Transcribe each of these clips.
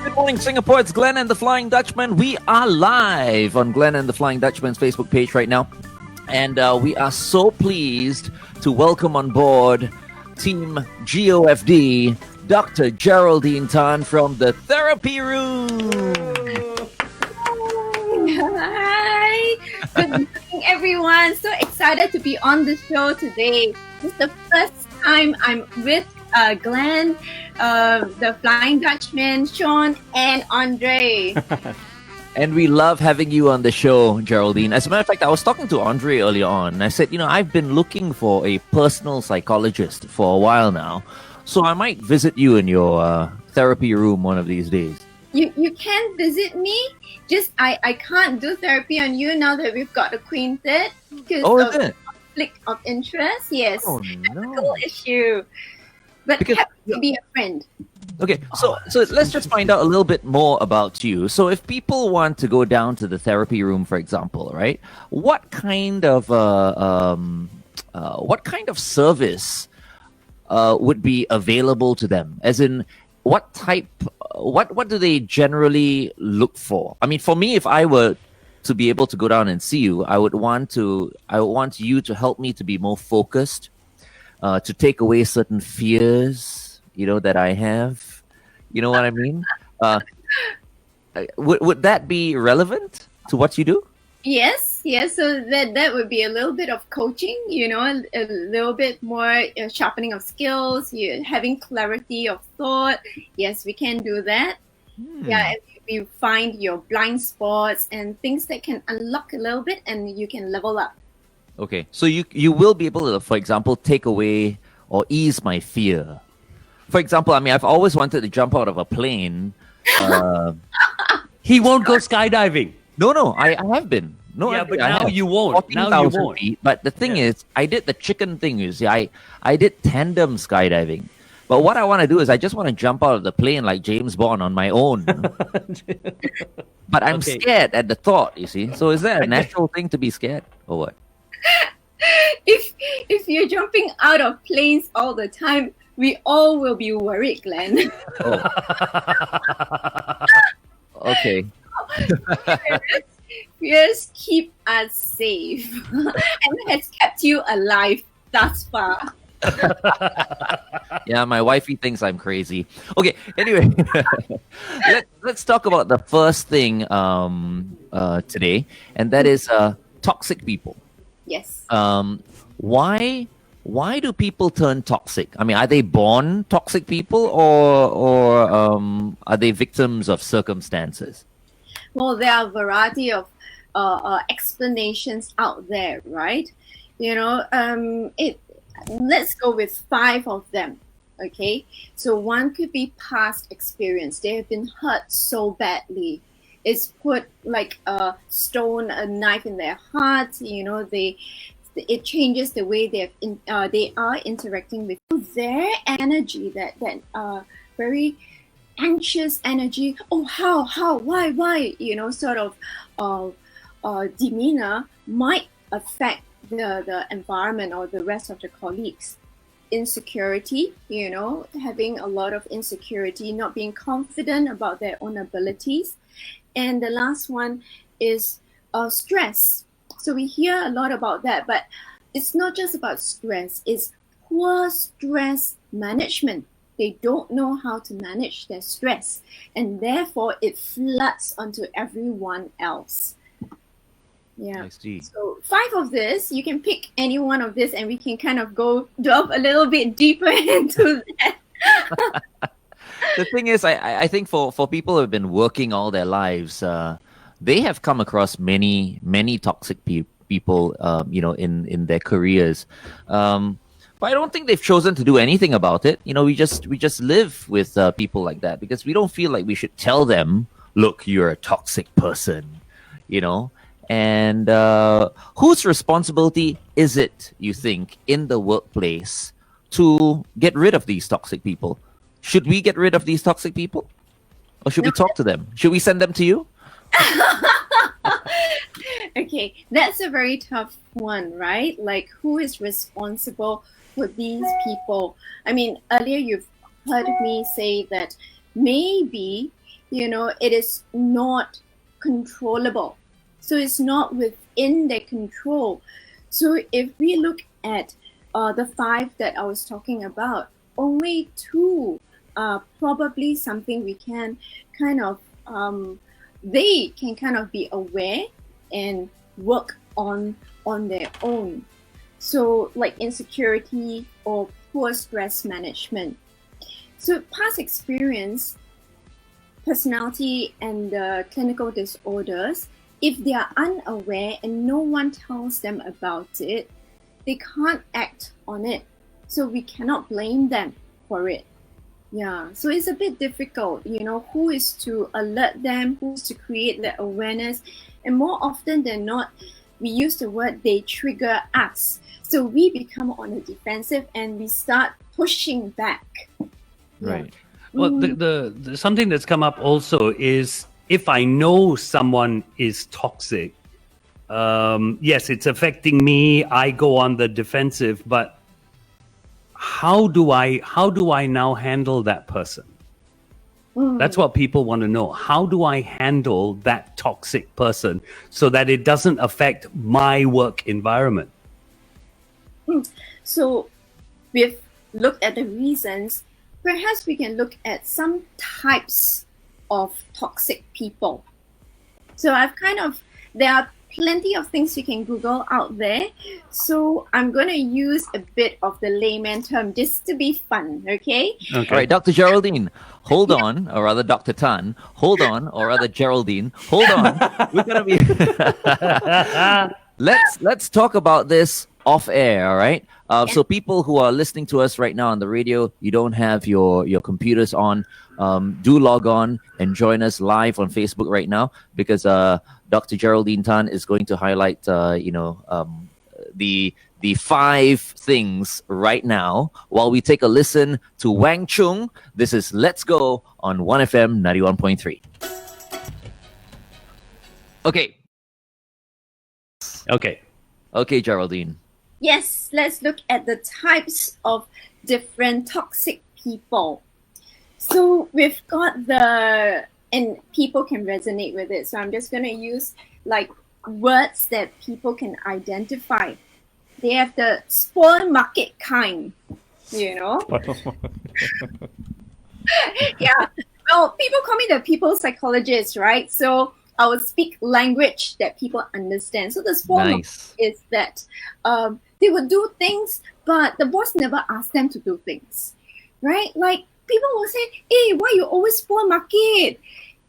Good morning, Singapore. It's Glenn and the Flying Dutchman. We are live on Glenn and the Flying Dutchman's Facebook page right now. And we are so pleased to welcome on board Team GOFD, Dr. Geraldine Tan from the Therapy Room. Hi. Good morning, everyone. So excited to be on the show today. This is the first time I'm with Glenn, the Flying Dutchman, Shaun, and Andre. And we love having you on the show, Geraldine. As a matter of fact, I was talking to Andre earlier on, and I said, I've been looking for a personal psychologist for a while now, so I might visit you in your therapy room one of these days. You can visit me. Just I can't do therapy on you now that we've got acquainted because is it? Conflict of interest. Yes, Oh, ethical issue. But Because- happy to be a friend. Okay, so let's just find out a little bit more about you. So if people want to go down to the therapy room, for example, right? What kind of service would be available to them? As in, what do they generally look for? I mean, for me, if I were to be able to go down and see you, I would want you to help me to be more focused, to take away certain fears, that I have. You know what I mean? Would that be relevant to what you do? Yes. So that would be a little bit of coaching, a little bit more sharpening of skills, having clarity of thought. Yes, we can do that. Yeah, if you find your blind spots and things that can unlock a little bit, and you can level up. Okay, so you will be able to, for example, take away or ease my fear. For example, I mean, I've always wanted to jump out of a plane. He won't go skydiving. No, I have been. No, Yeah, I but I now have. you won't. Now you 14,000 won't. feet. But the thing is, I did the chicken thing. You see, I did tandem skydiving. But what I want to do is I just want to jump out of the plane like James Bond on my own. But I'm Okay. scared at the thought, you see. So is that a natural thing to be scared or what? If you're jumping out of planes all the time, we all will be worried, Glenn. Okay. Fears keep us safe and has kept you alive thus far. Yeah, my wifey thinks I'm crazy. Okay, anyway, let's talk about the first thing today, and that is toxic people. Yes. Why do people turn toxic? I mean, are they born toxic people, or are they victims of circumstances? Well, there are a variety of explanations out there, right? Let's go with 5 of them. Okay, so one could be past experience. They have been hurt so badly. It's put like a stone, a knife in their heart. It changes the way they are interacting with their energy. That very anxious energy. Oh, how, why? Sort of demeanor might affect the environment or the rest of the colleagues. Insecurity, having a lot of insecurity, not being confident about their own abilities. And the last one is stress. So we hear a lot about that, but it's not just about stress, it's poor stress management. They don't know how to manage their stress, and therefore it floods onto everyone else. Yeah. I see. So 5 of this, you can pick any one of this and we can kind of go delve a little bit deeper into that. The thing is, I think for people who have been working all their lives, they have come across many toxic people, in their careers. But I don't think they've chosen to do anything about it. We just live with people like that because we don't feel like we should tell them, look, you're a toxic person, And whose responsibility is it, you think, in the workplace to get rid of these toxic people? Should we get rid of these toxic people? Or should we talk to them? Should we send them to you? Okay, that's a very tough one, right? Like, who is responsible for these people? I mean, earlier you've heard me say that maybe it is not controllable. So it's not within their control. So if we look at the 5 that I was talking about, only 2 are probably something we can kind of, they can kind of be aware and work on their own. So like insecurity or poor stress management. So past experience, personality and clinical disorders, if they are unaware and no one tells them about it, they can't act on it. So we cannot blame them for it. Yeah, so it's a bit difficult, who is to alert them, who's to create the awareness. And more often than not, we use the word they trigger us. So we become on the defensive and we start pushing back. Right. Well, the something that's come up also is if I know someone is toxic, yes, it's affecting me. I go on the defensive, but how do I now handle that person? That's what people want to know. How do I handle that toxic person so that it doesn't affect my work environment? So we've looked at the reasons. Perhaps we can look at some types of toxic people. So there are plenty of things you can Google out there. So I'm going to use a bit of the layman term just to be fun, okay? All right, Dr. Geraldine, hold on, or rather Dr. Tan, hold on, or rather Geraldine, hold on. We're going to be... Let's talk about this off air, all right? So people who are listening to us right now on the radio, you don't have your computers on, do log on and join us live on Facebook right now, because Dr. Geraldine Tan is going to highlight the 5 things right now while we take a listen to Wang Chung. This is Let's Go on 1FM 91.3. Okay, Geraldine. Yes, let's look at the types of different toxic people. So we've got and people can resonate with it. So I'm just going to use like words that people can identify. They have the spoil market kind, Yeah. Well, people call me the people psychologist, right? So I will speak language that people understand. So the spoil market is that they would do things, but the boss never asked them to do things, right? Like people will say, "Hey, why you always spoil market?"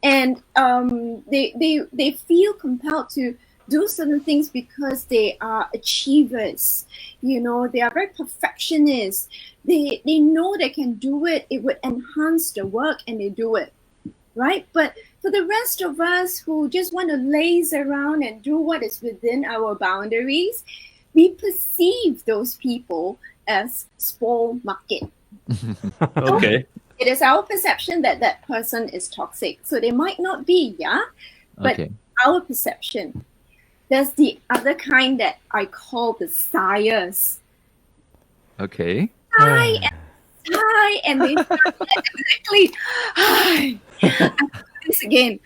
And they feel compelled to do certain things because they are achievers. They are very perfectionists. They know they can do it. It would enhance the work, and they do it, right? But for the rest of us who just want to laze around and do what is within our boundaries, we perceive those people as spoil market. Okay. It is our perception that that person is toxic. So they might not be, but our perception. There's the other kind that I call the sighers. Okay. Sigh and they exactly. I'm doing this again.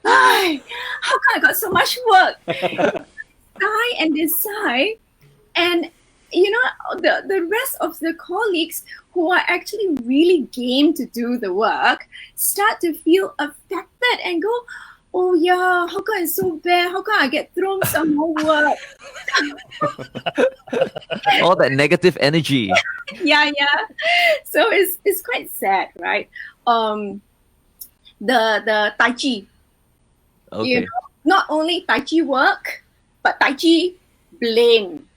How come I got so much work? Sigh and they sigh, and the rest of the colleagues who are actually really game to do the work start to feel affected and go, "Oh yeah, how come it's so bad? How come I get thrown some more work?" All that negative energy. Yeah. So it's quite sad, right? The Tai Chi. Okay. Not only Tai Chi work, but Tai Chi blame.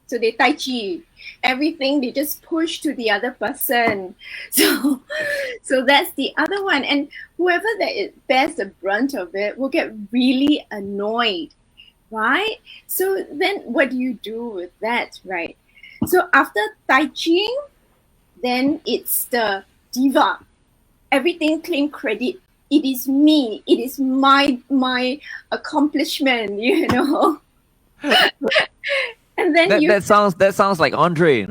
So they Tai Chi. Everything they just push to the other person. So that's the other one. And whoever that bears the brunt of it will get really annoyed, right? So then what do you do with that, right? So after Tai Chi, then it's the diva. Everything claim credit. It is me. It is my accomplishment, And then that sounds like Andre,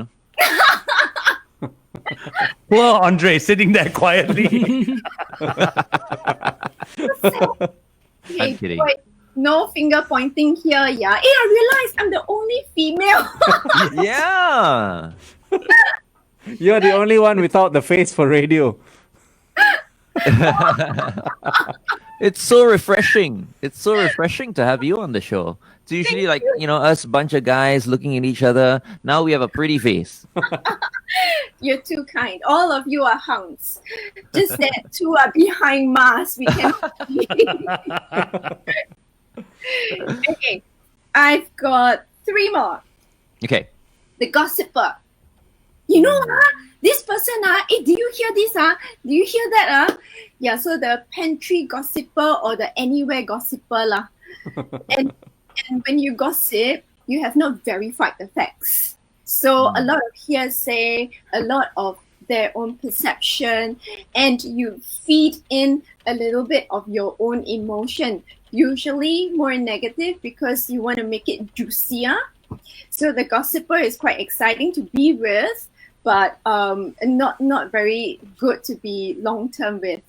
Poor Andre sitting there quietly. Hey, kidding. boy, no finger pointing here, yeah. Hey, I realized I'm the only female. Yeah. You're the only one without the face for radio. It's so refreshing. It's so refreshing to have you on the show. It's usually like, us bunch of guys looking at each other. Now we have a pretty face. You're too kind. All of you are hounds. Just that two are behind masks. We can. Okay, I've got 3 more. Okay. The gossiper. You know, this person, hey, do you hear this? Do you hear that? Yeah, so the pantry gossiper or the anywhere gossiper. And when you gossip, you have not verified the facts. So a lot of hearsay, a lot of their own perception, and you feed in a little bit of your own emotion, usually more negative because you want to make it juicier. So the gossiper is quite exciting to be with, but not very good to be long term with.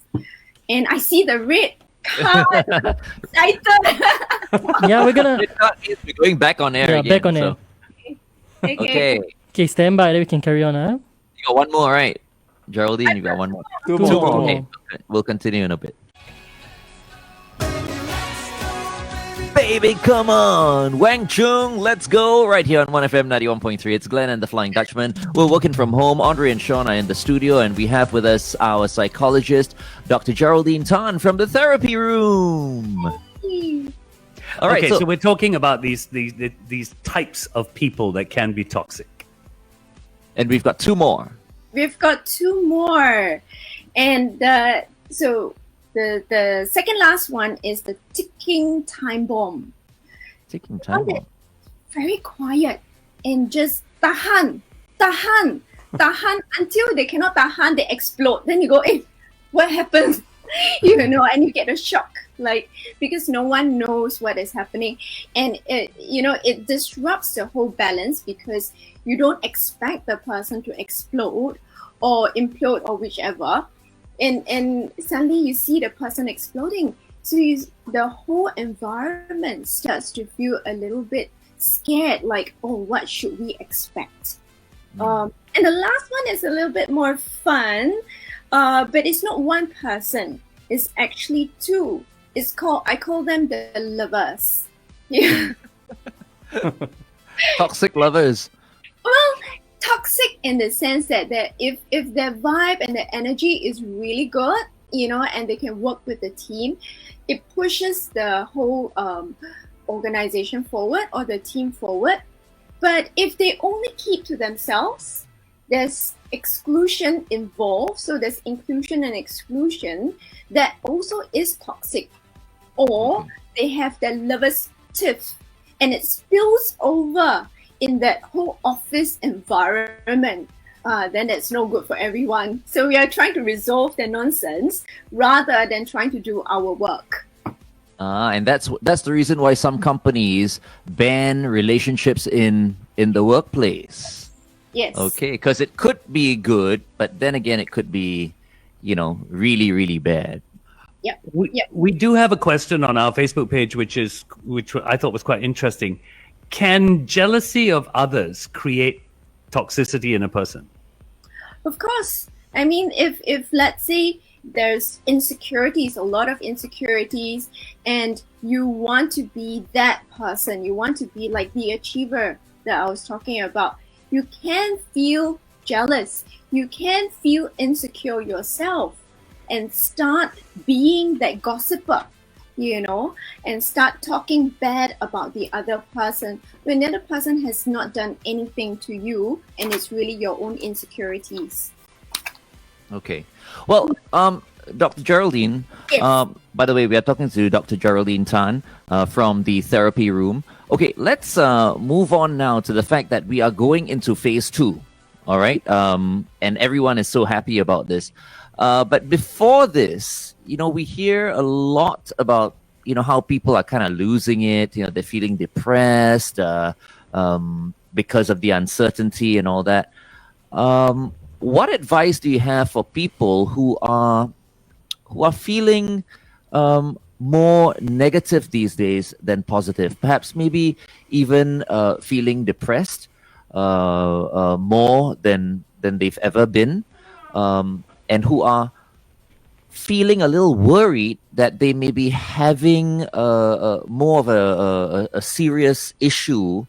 And I see the red card. Excited. Yeah, we're gonna. We're going back on air Yeah, again. back on air. Okay. Okay, stand by. Then we can carry on. You got one more, right? Geraldine, you got one more. Two Two more. more. Okay. We'll continue in a bit. Baby, come on. Wang Chung, let's go. Right here on 1FM 91.3. It's Glenn and the Flying Dutchman. We're working from home. Andre and Shaun are in the studio, and we have with us our psychologist, Dr. Geraldine Tan from the therapy room. All right. Okay, so we're talking about these types of people that can be toxic. And we've got 2 more. We've got 2 more. And so the second last one is the ticking time bomb. Ticking time bomb. Very quiet and just tahan until they cannot tahan, they explode. Then you go, hey, what happened? And you get a shock, like, because no one knows what is happening, and it disrupts the whole balance because you don't expect the person to explode or implode or whichever, and suddenly you see the person exploding, so the whole environment starts to feel a little bit scared, like, oh, what should we expect? And the last one is a little bit more fun, but it's not one person, it's actually 2. I call them the lovers. Yeah. Toxic lovers. Well, toxic in the sense that if their vibe and their energy is really good, and they can work with the team, it pushes the whole organization forward or the team forward. But if they only keep to themselves, there's exclusion involved. So there's inclusion and exclusion that also is toxic. Or they have their lover's tiff and it spills over in that whole office environment. Then that's no good for everyone. So we are trying to resolve the nonsense rather than trying to do our work. And that's the reason why some companies ban relationships in the workplace. Yes. Okay, because it could be good, but then again, it could be, really, really bad. Yep. We do have a question on our Facebook page, which I thought was quite interesting. Can jealousy of others create toxicity in a person? Of course. I mean, if let's say there's insecurities, a lot of insecurities, and you want to be that person, you want to be like the achiever that I was talking about, you can feel jealous, you can feel insecure yourself and start being that gossiper, and start talking bad about the other person when the other person has not done anything to you and it's really your own insecurities. Okay. Well, Dr. Geraldine, Yes. by the way, we are talking to Dr. Geraldine Tan from the therapy room. Okay, let's move on now to the fact that we are going into phase 2. All right. And everyone is so happy about this. But before this, we hear a lot about, how people are kind of losing it. They're feeling depressed because of the uncertainty and all that. What advice do you have for people who are feeling more negative these days than positive. Perhaps maybe even feeling depressed more than they've ever been, and who are feeling a little worried that they may be having more of a serious issue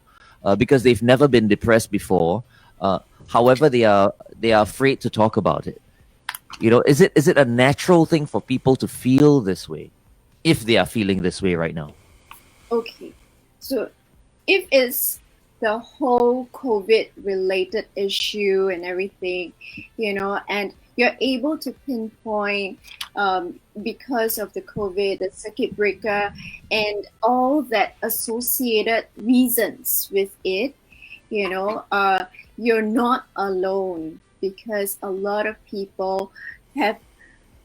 because they've never been depressed before. However, they are afraid to talk about it. Is it a natural thing for people to feel this way if they are feeling this way right now? Okay, so if it's the whole COVID related issue and everything, and you're able to pinpoint because of the COVID, the circuit breaker, and all that associated reasons with it, you're not alone, because a lot of people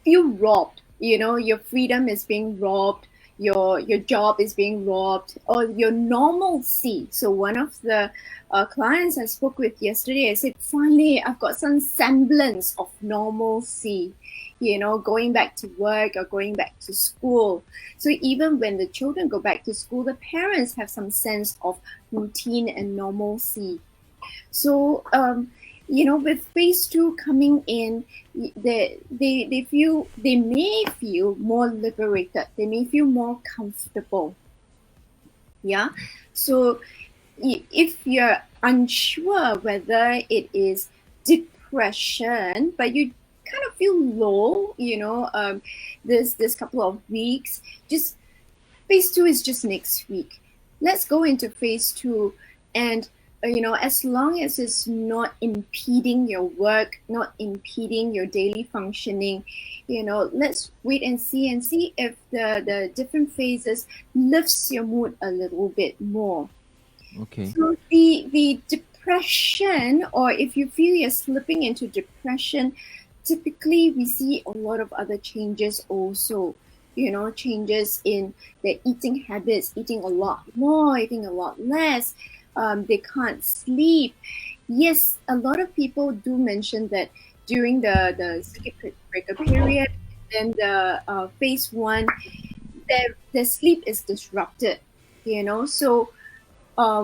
feel robbed. Your freedom is being robbed, your job is being robbed, or your normalcy. So one of the clients I spoke with yesterday, I said, finally I've got some semblance of normalcy, going back to work or going back to school. So even when the children go back to school, the parents have some sense of routine and normalcy. So with phase 2 coming in, they may feel more liberated, they may feel more comfortable. Yeah. So if you're unsure whether it is depression, but you kind of feel low, this couple of weeks, just phase 2 is just next week. Let's go into phase 2, and as long as it's not impeding your work, not impeding your daily functioning, let's wait and see if the different phases lifts your mood a little bit more. Okay. So the depression, or if you feel you're slipping into depression, typically we see a lot of other changes also. Changes in their eating habits, eating a lot more, eating a lot less. They can't sleep. Yes, a lot of people do mention that during the circuit breaker period, then the phase 1, their sleep is disrupted. So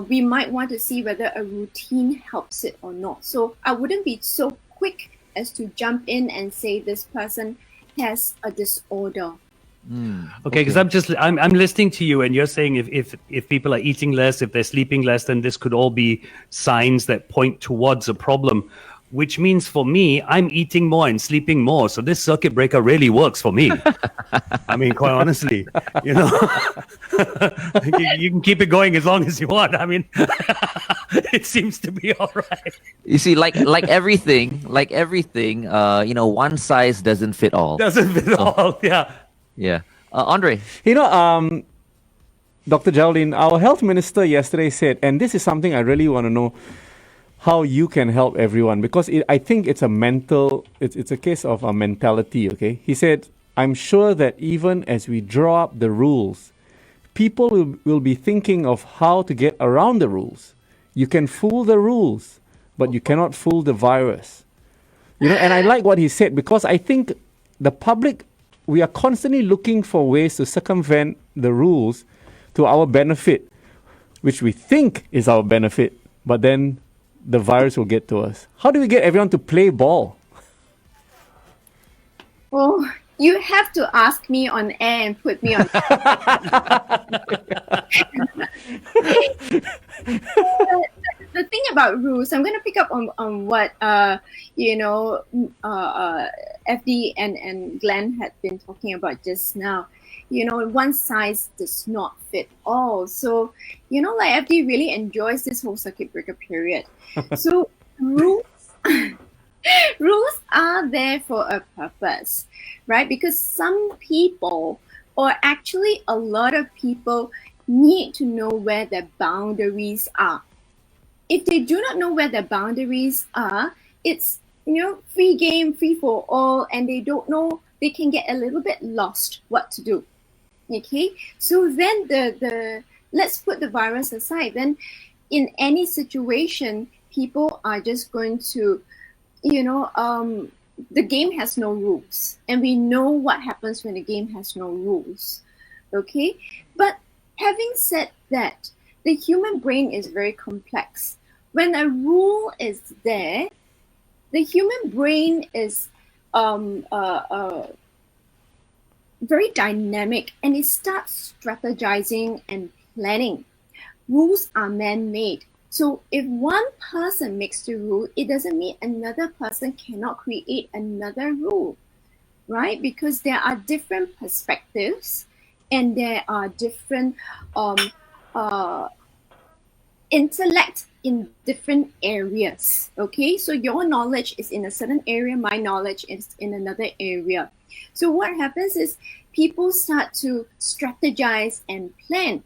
we might want to see whether a routine helps it or not. So I wouldn't be so quick as to jump in and say this person has a disorder. Okay, because I'm listening to you, and you're saying if people are eating less, if they're sleeping less, then this could all be signs that point towards a problem. Which means for me, I'm eating more and sleeping more. So this circuit breaker really works for me. I mean, quite honestly, you can keep it going as long as you want. I mean, it seems to be all right. You see, like everything, one size doesn't fit all. Doesn't fit all, yeah. Yeah. Andre. Dr. Geraldine, our health minister yesterday said, and this is something I really want to know, how you can help everyone, because I think it's a case of a mentality, okay? He said, I'm sure that even as we draw up the rules, people will be thinking of how to get around the rules. You can fool the rules, but you cannot fool the virus. And I like what he said, because I think the public, we are constantly looking for ways to circumvent the rules to our benefit, which we think is our benefit, but then the virus will get to us. How do we get everyone to play ball? Well, you have to ask me on air and put me on. The thing about rules, I'm going to pick up on what FD and Glenn had been talking about just now. One size does not fit all. So, like FD really enjoys this whole circuit breaker period. So rules are there for a purpose, right? Because some people, or actually a lot of people, need to know where their boundaries are. If they do not know where their boundaries are, it's free game, free for all, and they don't know, they can get a little bit lost what to do. Okay, so then the let's put the virus aside. Then in any situation, people are just going to the game has no rules, and we know what happens when the game has no rules. Okay, but having said that, the human brain is very complex. When a rule is there, the human brain is very dynamic, and it starts strategizing and planning. Rules are man-made. So if one person makes the rule, it doesn't mean another person cannot create another rule, right? Because there are different perspectives, and there are different intellect in different areas. Okay, so your knowledge is in a certain area, my knowledge is in another area. So what happens is people start to strategize and plan.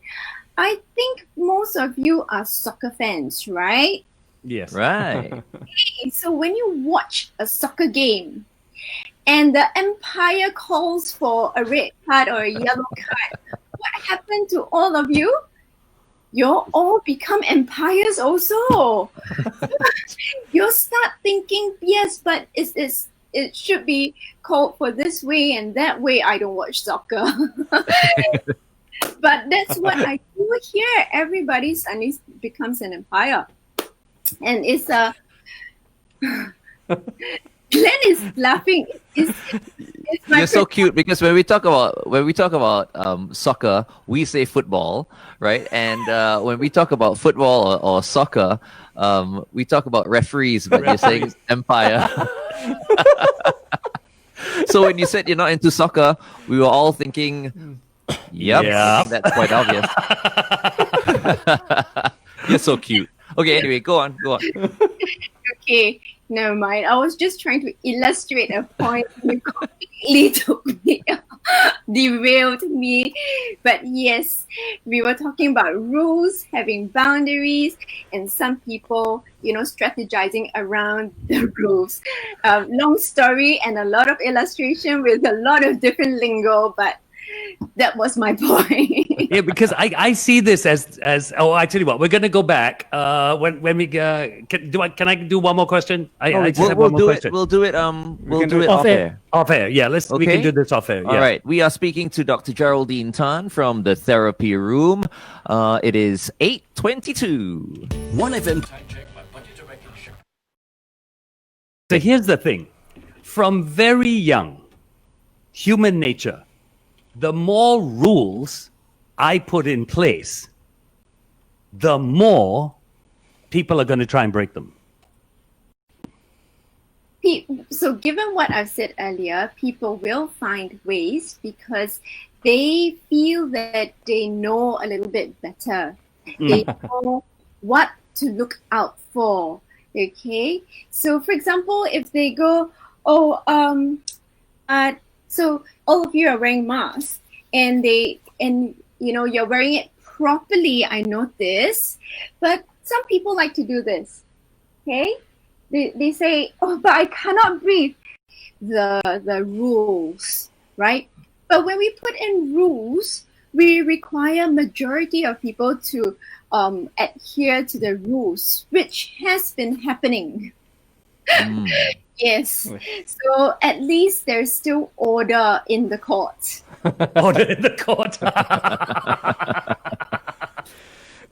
I think most of you are soccer fans, right? Yes. Right. So when you watch a soccer game and the umpire calls for a red card or a yellow card, what happened to all of you? You all become empires also. You start thinking, yes, but it should be called for this way and that way. I don't watch soccer. But that's what I do here. Everybody suddenly becomes an empire. And it's a... Glenn is laughing. It's my You're so cute because when we talk about soccer, we say football, right? And when we talk about football or soccer, we talk about referees, but you're saying empire. So when you said you're not into soccer, we were all thinking, yep. I think that's quite obvious. You're so cute. Okay, anyway, go on. Okay, never mind. I was just trying to illustrate a point. You completely took me, derailed me. But yes, we were talking about rules, having boundaries, and some people, strategizing around the rules. Long story and a lot of illustration with a lot of different lingo, but that was my point. Yeah, because I see this as I tell you what, we're going to go back when we can I do one more question? I just have one more question. We'll do it off air. Off air, yeah. We can do this off air. Yeah. All right, we are speaking to Dr. Geraldine Tan from the therapy room. It is 8:22. One event. So here's the thing: from very young, human nature, the more rules I put in place, the more people are going to try and break them. So given what I've said earlier, people will find ways because they feel that they know a little bit better. They know what to look out for. Okay? So for example, if they go, so all of you are wearing masks and you're wearing it properly, I notice, but some people like to do this. Okay? They say, but I cannot breathe. The rules, right? But when we put in rules, we require majority of people to adhere to the rules, which has been happening. Yes. So at least there's still order in the court. Order in the court.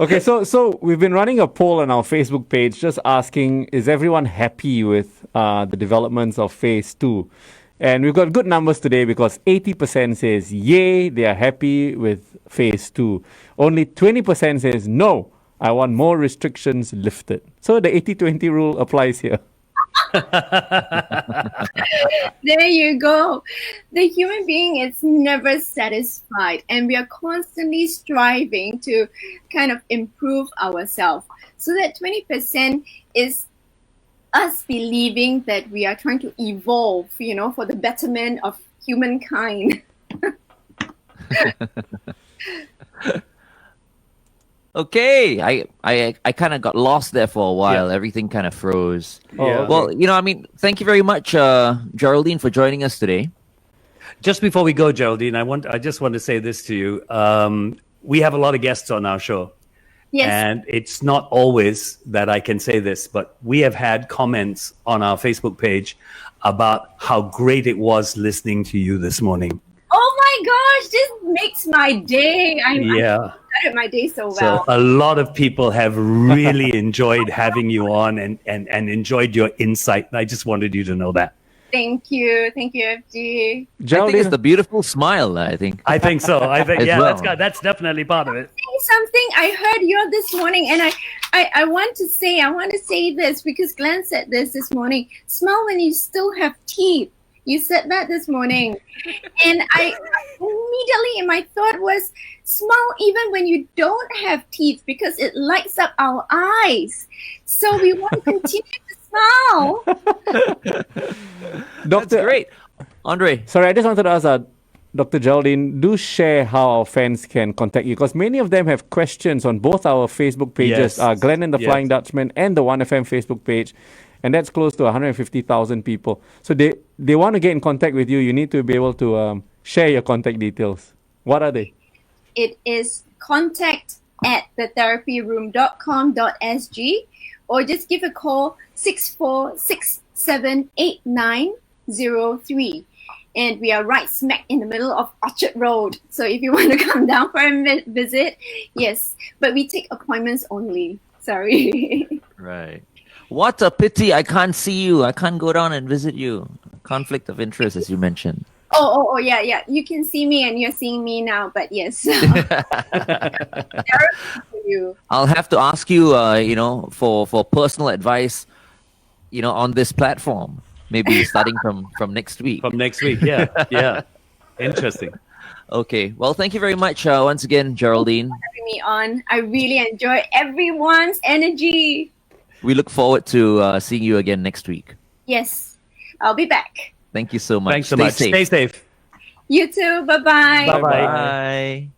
Okay, so we've been running a poll on our Facebook page just asking, is everyone happy with the developments of Phase 2? And we've got good numbers today because 80% says, yay, they are happy with Phase 2. Only 20% says, no, I want more restrictions lifted. So the 80-20 rule applies here. There you go. The human being is never satisfied, and we are constantly striving to kind of improve ourselves. So that 20% is us believing that we are trying to evolve, for the betterment of humankind. Okay, I kind of got lost there for a while. Yeah. Everything kind of froze. Yeah. Well, thank you very much, Geraldine, for joining us today. Just before we go, Geraldine, I just want to say this to you. We have a lot of guests on our show, Yes. And it's not always that I can say this, but we have had comments on our Facebook page about how great it was listening to you this morning. Oh my gosh, this makes my day. I started my day so well. So a lot of people have really enjoyed having you on and enjoyed your insight. I just wanted you to know that. Thank you, FG. I think it's the beautiful smile. I think. I think so. I think As well. that's definitely part of it. Something I heard you this morning, and I want to say this because Glenn said this morning. Smile when you still have teeth. You said that this morning, and I immediately my thought was smile even when you don't have teeth because it lights up our eyes. So we want to continue to smile. That's great, Andre. Sorry, I just wanted to ask Dr. Geraldine, do share how our fans can contact you because many of them have questions on both our Facebook pages, Yes. Glenn and the Yes. Flying Dutchman and the 1FM Facebook page. And that's close to 150,000 people. So they want to get in contact with you. You need to be able to share your contact details. What are they? It is contact@thetherapyroom.com.sg or just give a call 64678903. And we are right smack in the middle of Orchard Road. So if you want to come down for a visit, yes. But we take appointments only. Sorry. Right. What a pity I can't see you. I can't go down and visit you. Conflict of interest, as you mentioned. Oh, yeah. You can see me and you're seeing me now, but yes. you. I'll have to ask you, for personal advice, on this platform. Maybe starting from next week. From next week, yeah. Interesting. Okay. Well, thank you very much once again, Geraldine. Having me on. I really enjoy everyone's energy. We look forward to seeing you again next week. Yes, I'll be back. Thank you so much. Thanks so much. Safe. Stay safe. You too. Bye-bye. Bye-bye. Bye.